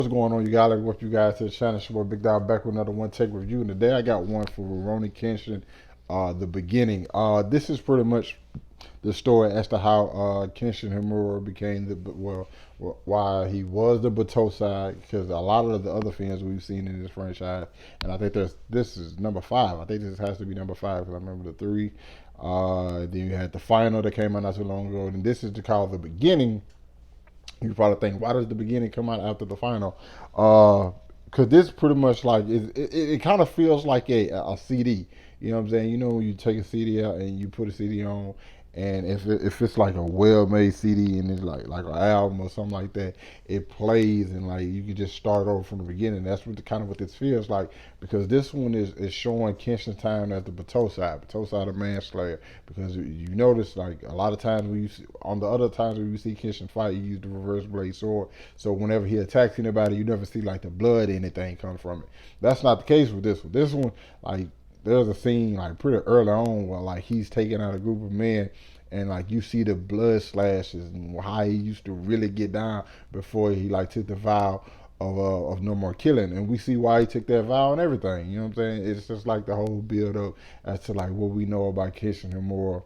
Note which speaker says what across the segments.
Speaker 1: What's going on, you guys? Like, what you guys to the channel? It's your boy Big Dog back with another one take review. And today I got one for RUROUNI KENSHIN, the beginning. This is pretty much the story as to how Kenshin Himura became why he was the Batosai, because a lot of the other fans we've seen in this franchise, and I think this is number 5. I think this has to be number 5 because I remember the 3. Then you had the final that came out not too long ago, and this is called the beginning. You probably think, why does the beginning come out after the final? Because this pretty much like it kind of feels like a CD. You know what I'm saying? You know when you take a CD out and you put a CD on, and if it's like a well-made CD and it's like an album or something like that, it plays and like you can just start over from the beginning. That's what kind of what this feels like, because this one is showing Kenshin's time as the Batosai the manslayer. Because you notice like a lot of times on the other times when you see Kenshin fight, he use the reverse blade sword. So whenever he attacks anybody, you never see like the blood or anything come from it. That's not the case with this one. This one, like, there's a scene like pretty early on where like he's taking out a group of men, and like you see the blood slashes and how he used to really get down before he like took the vow of no more killing, and we see why he took that vow and everything. You know what I'm saying? It's just like the whole build up as to like what we know about Kenshin Himura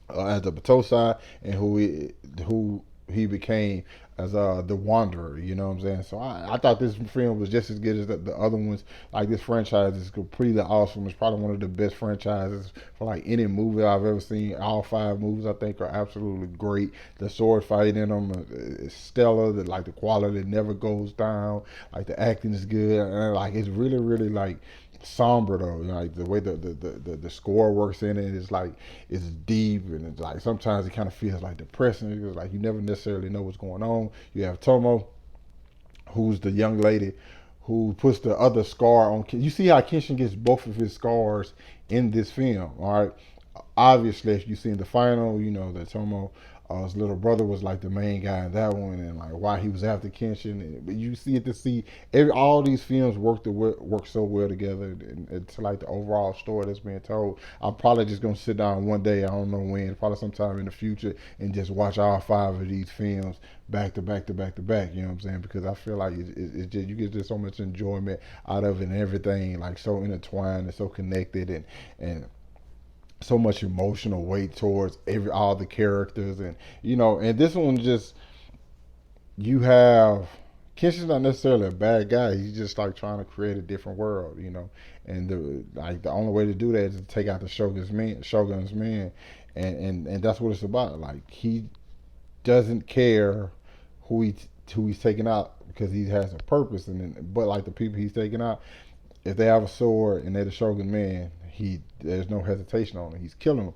Speaker 1: as the Batosai, and who he became as the Wanderer. You know what I'm saying? So I thought this film was just as good as the other ones. Like, this franchise is completely awesome. It's probably one of the best franchises for like any movie I've ever seen. All 5 movies I think are absolutely great. The sword fighting in them is stellar. The quality never goes down. Like, the acting is good, and like it's really really like somber though. Like the way the score works in it is like it's deep, and it's like sometimes it kind of feels like depressing because like you never necessarily know what's going on. You have Tomo, who's the young lady who puts the other scar on. You see how Kenshin gets both of his scars in this film. All right, obviously if you've seen the final, you know that Tomo, his little brother, was like the main guy in that one, and like why he was after Kenshin. But you see it to see all these films work so well together, and to like the overall story that's being told. I'm probably just gonna sit down one day, I don't know when, probably sometime in the future, and just watch all 5 of these films back to back to back to back. You know what I'm saying? Because I feel like it's just, you get just so much enjoyment out of it, and everything like so intertwined and so connected, and so much emotional weight towards all the characters. And and this one just, you have Kenshin's not necessarily a bad guy. He's just like trying to create a different world, and the only way to do that is to take out the Shogun's men, and that's what it's about. Like, he doesn't care who he who he's taking out, because he has a purpose. But like the people he's taking out, if they have a sword and they're the Shogun man, there's no hesitation on it. He's killing them,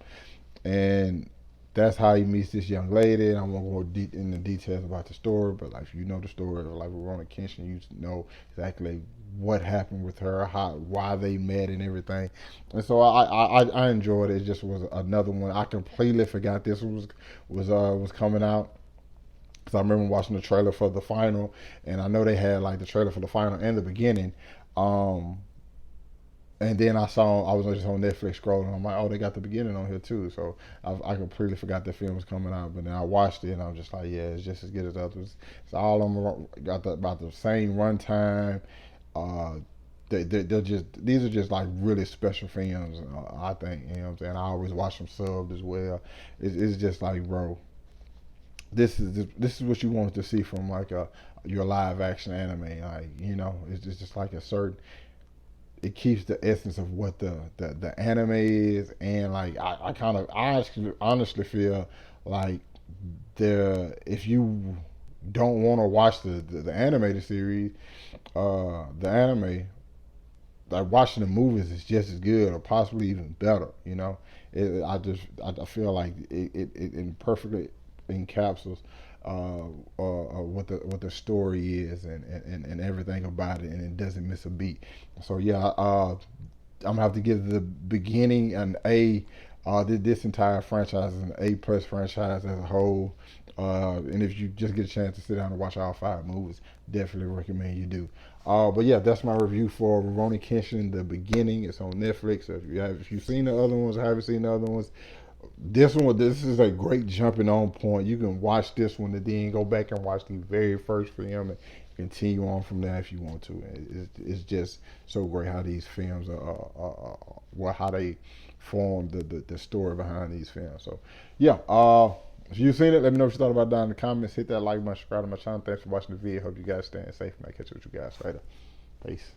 Speaker 1: and that's how he meets this young lady. And I won't go deep in the details about the story, but like if you know the story, like with RUROUNI KENSHIN, you know exactly what happened with her, why they met, and everything. And so I enjoyed it. It just was another one. I completely forgot this was coming out. Cause I remember watching the trailer for the final, and I know they had like the trailer for the final and the beginning. Um, and then I was just on Netflix scrolling. I'm like, oh, they got the beginning on here too. So I completely forgot the film was coming out. But then I watched it, and I was just like, yeah, it's just as good as others. It's all of them got about the same runtime. Uh, they're just, these are just like really special films. I think, you know what I'm saying. I always watch them subbed as well. It's just like, bro, this is what you wanted to see from like your live action anime. Like, it's just like a certain, it keeps the essence of what the anime is. And like I honestly feel like, if you don't want to watch the animated series, the anime, like watching the movies is just as good or possibly even better. I feel like it perfectly encapsulates what the story is, and everything about it, and it doesn't miss a beat. So yeah, I'm gonna have to give the beginning an A. This entire franchise is an A+ franchise as a whole. And if you just get a chance to sit down and watch all 5 movies, definitely recommend you do. But yeah, that's my review for RUROUNI KENSHIN, the beginning. It's on Netflix. So if you've seen the other ones, or haven't seen the other ones, this is a great jumping on point. You can watch this one and then go back and watch the very first film, continue on from there if you want to. It's just so great how these films well, how they form the story behind these films. So yeah, if you've seen it, let me know what you thought about it down in the comments. Hit that like button, subscribe to my channel. Thanks for watching the video. Hope you guys staying safe, and I'll catch you with you guys later. Peace.